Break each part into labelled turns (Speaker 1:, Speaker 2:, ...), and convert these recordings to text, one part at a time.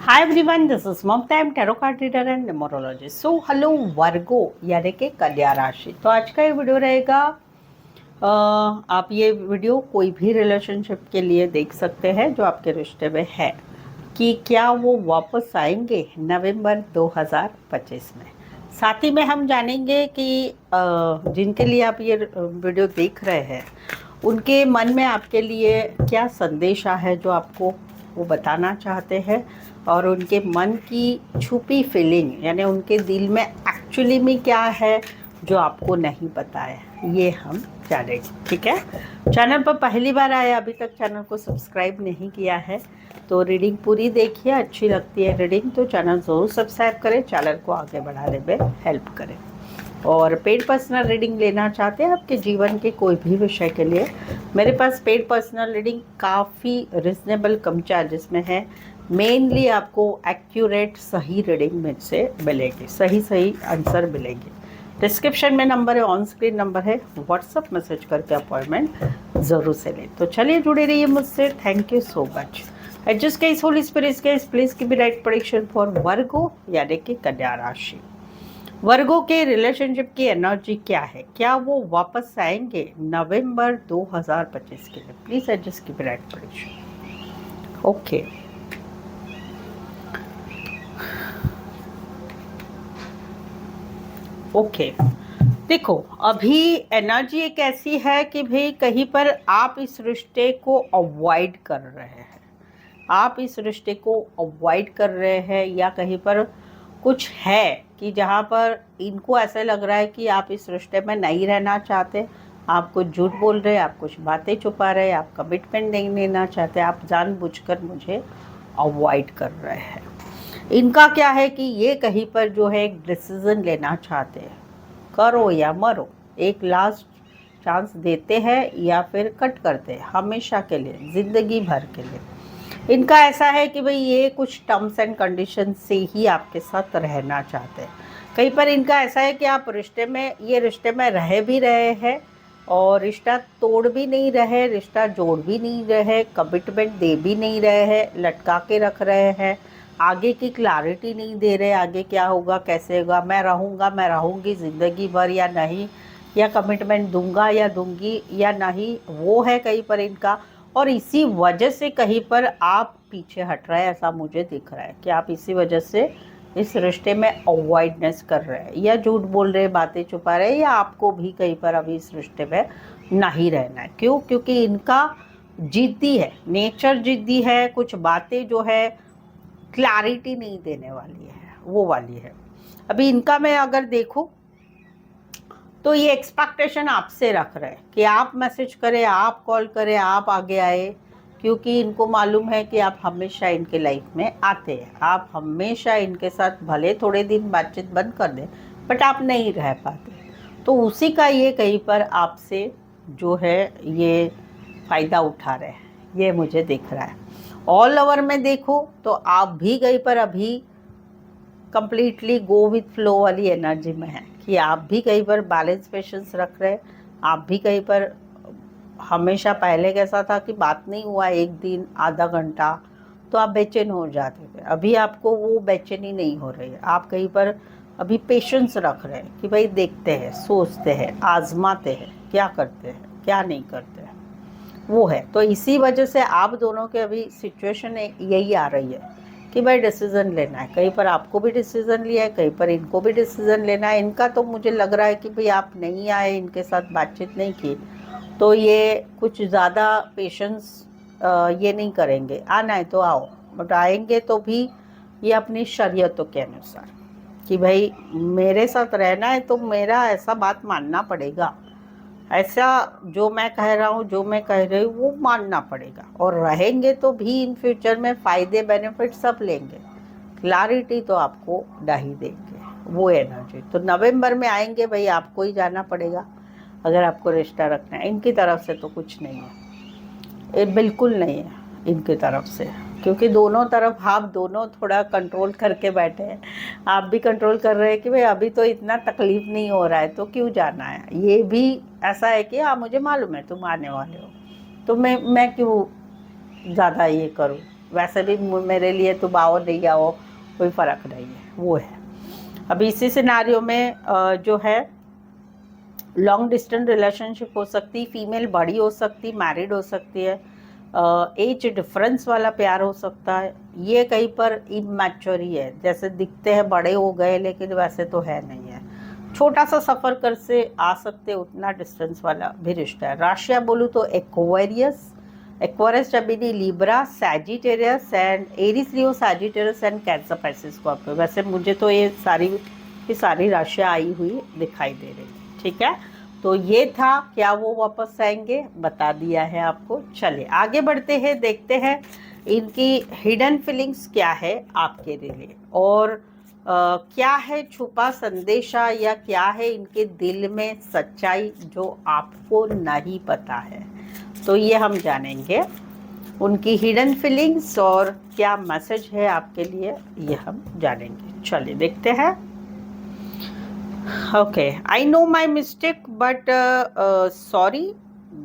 Speaker 1: Hi everyone, this is Mamta. I'm tarot card reader and numerologist. So hello वर्गो यानी कि कन्या राशि। तो आज का ये वीडियो रहेगा, आप ये वीडियो कोई भी रिलेशनशिप के लिए देख सकते हैं जो आपके रिश्ते में है कि क्या वो वापस आएंगे नवंबर 2025 में। साथ ही में हम जानेंगे कि जिनके लिए आप ये वीडियो देख रहे हैं उनके मन में आपके लिए क्या संदेशा है जो आपको वो बताना चाहते हैं, और उनके मन की छुपी फीलिंग यानी उनके दिल में एक्चुअली में क्या है जो आपको नहीं पता है, ये हम जानेंगे। ठीक है, चैनल पर पहली बार आए, अभी तक चैनल को सब्सक्राइब नहीं किया है तो रीडिंग पूरी देखिए। अच्छी लगती है रीडिंग तो चैनल ज़रूर सब्सक्राइब करें, चैनल को आगे बढ़ाने में हेल्प करें। और पेड पर्सनल रीडिंग लेना चाहते हैं आपके जीवन के कोई भी विषय के लिए, मेरे पास पेड पर्सनल रीडिंग काफ़ी रिजनेबल कम चार्जेस में है। मेनली आपको एक्यूरेट सही रीडिंग में से मिलेगी, सही आंसर मिलेंगे। डिस्क्रिप्शन में नंबर है, ऑन स्क्रीन नंबर है, व्हाट्सअप मैसेज करके अपॉइंटमेंट ज़रूर से लें। तो चलिए जुड़े रहिए मुझसे। Thank you so much. Adjust case Holi spirit case please की भी राइट प्रेडिक्शन फॉर वर्गो यानी कि कन्या राशि। वर्गों के रिलेशनशिप की एनर्जी क्या है, क्या वो वापस आएंगे नवंबर 2025 के लिए? प्लीज एडजस्ट की राइट प्रेडिक्शन। ओके, ओके देखो, अभी एनर्जी एक ऐसी है कि भाई कहीं पर आप इस रिश्ते को अवॉइड कर रहे हैं, आप इस रिश्ते को अवॉइड कर रहे हैं, या कहीं पर कुछ है कि जहाँ पर इनको ऐसा लग रहा है कि आप इस रिश्ते में नहीं रहना चाहते, आप कुछ झूठ बोल रहे हैं, आप कुछ बातें छुपा रहे हैं, आप कमिटमेंट नहीं लेना चाहते, आप जानबूझकर मुझे अवॉइड कर रहे हैं। इनका क्या है कि ये कहीं पर जो है एक डिसीजन लेना चाहते हैं, करो या मरो, एक लास्ट चांस देते हैं या फिर कट करते हैं हमेशा के लिए, ज़िंदगी भर के लिए। इनका ऐसा है कि भाई ये कुछ टर्म्स एंड कंडीशन से ही आपके साथ रहना चाहते हैं। कहीं पर इनका ऐसा है कि आप रिश्ते में, ये रिश्ते में रह भी रहे हैं और रिश्ता तोड़ भी नहीं रहे, रिश्ता जोड़ भी नहीं रहे, कमिटमेंट दे भी नहीं रहे हैं, लटका के रख रहे हैं, आगे की क्लैरिटी नहीं दे रहे, आगे क्या होगा कैसे होगा, मैं रहूँगा मैं रहूँगी ज़िंदगी भर या नहीं, या कमिटमेंट दूंगा या दूंगी या नहीं, वो है कहीं पर इनका। और इसी वजह से कहीं पर आप पीछे हट रहे हैं, ऐसा मुझे दिख रहा है कि आप इसी वजह से इस रिश्ते में अवॉइडनेस कर रहे हैं, या झूठ बोल रहे, बातें छुपा रहे, या आपको भी कहीं पर अभी इस रिश्ते में नहीं रहना है। क्यों? क्योंकि इनका जिद्दी है, नेचर जिद्दी है, कुछ बातें जो है क्लैरिटी नहीं देने वाली है, वो वाली है। अभी इनका मैं अगर देखूं तो ये एक्सपेक्टेशन आपसे रख रहे हैं कि आप मैसेज करें, आप कॉल करें, आप आगे आए, क्योंकि इनको मालूम है कि आप हमेशा इनके लाइफ में आते हैं, आप हमेशा इनके साथ भले थोड़े दिन बातचीत बंद कर दें बट आप नहीं रह पाते। तो उसी का ये कहीं पर आपसे जो है ये फ़ायदा उठा रहे हैं, ये मुझे दिख रहा है। ऑल ओवर में देखो तो आप भी कहीं पर अभी कंप्लीटली गो विथ फ्लो वाली एनर्जी में है कि आप भी कहीं पर बैलेंस पेशेंस रख रहे हैं, आप भी कहीं पर हमेशा पहले कैसा था कि बात नहीं हुआ एक दिन आधा घंटा तो आप बेचैन हो जाते थे, अभी आपको वो बेचैनी नहीं हो रही है, आप कहीं पर अभी पेशेंस रख रहे हैं कि भाई देखते हैं, सोचते हैं, आजमाते हैं, क्या करते हैं क्या नहीं करते हैं, वो है। तो इसी वजह से आप दोनों के अभी सिचुएशन यही आ रही है कि भाई डिसीज़न लेना है, कहीं पर आपको भी डिसीज़न लिया है, कहीं पर इनको भी डिसीज़न लेना है। इनका तो मुझे लग रहा है कि भाई आप नहीं आए, इनके साथ बातचीत नहीं की तो ये कुछ ज़्यादा पेशेंस ये नहीं करेंगे, आना है तो आओ, बट आएंगे तो भी ये अपनी शरीयतों के अनुसार कि भाई मेरे साथ रहना है तो मेरा ऐसा बात मानना पड़ेगा, ऐसा जो मैं कह रहा हूँ, जो मैं कह रही हूँ वो मानना पड़ेगा, और रहेंगे तो भी इन फ्यूचर में फ़ायदे बेनिफिट सब लेंगे, क्लैरिटी तो आपको नहीं देंगे, वो एनर्जी। तो नवंबर में आएंगे भाई, आपको ही जाना पड़ेगा अगर आपको रिश्ता रखना है। इनकी तरफ से तो कुछ नहीं है, ये बिल्कुल नहीं है इनकी तरफ से, क्योंकि दोनों तरफ आप दोनों थोड़ा कंट्रोल करके बैठे हैं, आप भी कंट्रोल कर रहे हैं कि भाई अभी तो इतना तकलीफ नहीं हो रहा है तो क्यों जाना है। ये भी ऐसा है कि मुझे मालूम है तुम आने वाले हो तो मैं क्यों ज़्यादा ये करूँ, वैसे भी मेरे लिए तुम आओ नहीं आओ कोई फ़र्क नहीं है, वो है। अभी इसी सिनारियो में जो है लॉन्ग डिस्टेंस रिलेशनशिप हो सकती, फीमेल बड़ी हो सकती, मैरिड हो सकती है, एज डिफरेंस वाला प्यार हो सकता है। ये कहीं पर इमैच्योर ही है, जैसे दिखते हैं बड़े हो गए लेकिन वैसे तो है नहीं है, छोटा सा सफ़र कर से आ सकते, उतना डिस्टेंस वाला भी रिश्ता है। राशियाँ बोलूँ तो Aquarius, Aquarius, Gemini, Libra, Sagittarius and Aries, Leo, Sagittarius and cancer, Pisces, Scorpio. वैसे मुझे तो ये सारी की सारी राशियाँ आई हुई दिखाई दे रही है, ठीक है। तो ये था, क्या वो वापस आएंगे बता दिया है आपको। चलिए आगे बढ़ते हैं, देखते हैं इनकी हिडन फीलिंग्स क्या है आपके लिए, और क्या है छुपा संदेशा, या क्या है इनके दिल में सच्चाई जो आपको नहीं पता है। तो ये हम जानेंगे उनकी हिडन फीलिंग्स और क्या मैसेज है आपके लिए, ये हम जानेंगे। चलिए देखते हैं। Okay, I know my mistake, but sorry.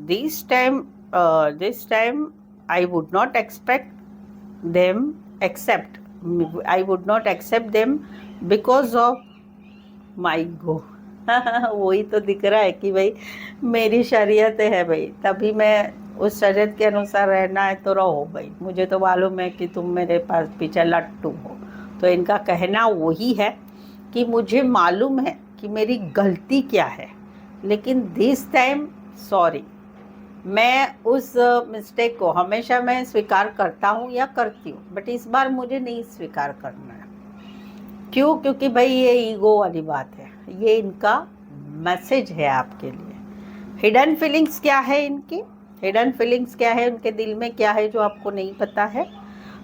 Speaker 1: This time I would not expect them. Accept. I would not accept them because of my ego. वही तो दिख रहा है कि भाई मेरी शरीयत है भाई, तभी मैं उस शरीयत के अनुसार रहना है तो रहो भाई, मुझे तो मालूम है कि तुम मेरे पास पीछे लट्टू हो। तो इनका कहना वही है कि मुझे मालूम है कि मेरी गलती क्या है, लेकिन दिस टाइम सॉरी, मैं उस मिस्टेक को हमेशा मैं स्वीकार करता हूँ या करती हूँ, बट इस बार मुझे नहीं स्वीकार करना है। क्यों? क्योंकि भाई ये ईगो वाली बात है। ये इनका मैसेज है आपके लिए। हिडन फीलिंग्स क्या है इनकी, हिडन फीलिंग्स क्या है, उनके दिल में क्या है जो आपको नहीं पता है।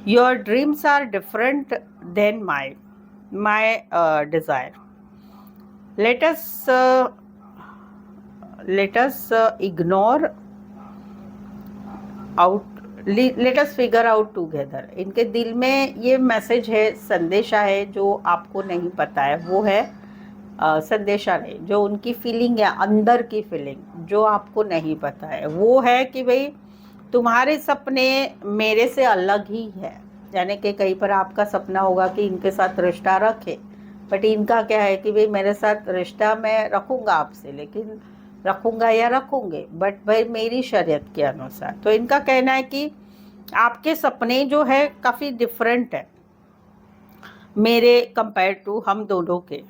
Speaker 1: Your dreams are different than my desire. let us ignore out, let us figure out together। इनके दिल में ये मैसेज है, संदेशा है जो आपको नहीं पता है, वो है संदेशा नहीं, जो उनकी फीलिंग है, अंदर की फीलिंग जो आपको नहीं पता है, वो है कि भाई तुम्हारे सपने मेरे से अलग ही है। यानी कि कहीं पर आपका सपना होगा कि इनके साथ रिश्ता रखे, बट इनका क्या है कि भाई मेरे साथ रिश्ता मैं रखूँगा आपसे, लेकिन रखूँगा या रखूँगे बट भाई मेरी शरीयत के अनुसार। तो इनका कहना है कि आपके सपने जो है काफ़ी डिफरेंट है मेरे कंपेयर टू हम दोनों के।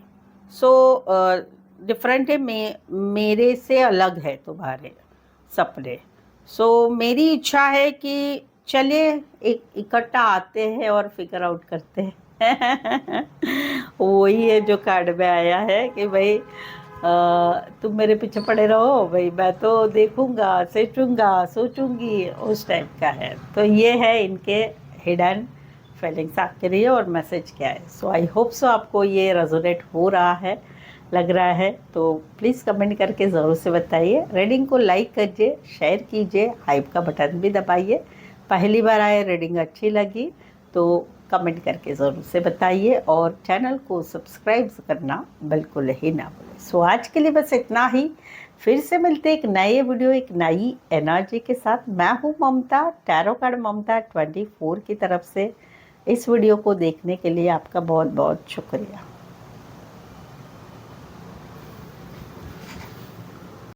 Speaker 1: सो डिफरेंट है, मेरे से अलग है तुम्हारे सपने। सो मेरी इच्छा है कि चलिए एक इकट्ठा आते हैं और फिगर आउट करते हैं। वही है जो कार्ड में आया है कि भाई तुम मेरे पीछे पड़े रहो भाई, मैं तो देखूंगा, सोचूंगी, उस टाइप का है। तो ये है इनके हिडन फीलिंग्स आपके लिए, और मैसेज क्या है। सो आई होप सो आपको ये रेजोनेट हो रहा है, लग रहा है, तो प्लीज़ कमेंट करके ज़रूर से बताइए। रीडिंग को लाइक कीजिए, शेयर कीजिए, हाइप का बटन भी दबाइए। पहली बार आए, रीडिंग अच्छी लगी तो कमेंट करके ज़रूर से बताइए, और चैनल को सब्सक्राइब करना बिल्कुल ही ना भूलें। सो आज के लिए बस इतना ही, फिर से मिलते एक नए वीडियो, एक नई एनर्जी के साथ। मैं हूँ ममता, टैरो कार्ड ममता 24 की तरफ से। इस वीडियो को देखने के लिए आपका बहुत बहुत शुक्रिया।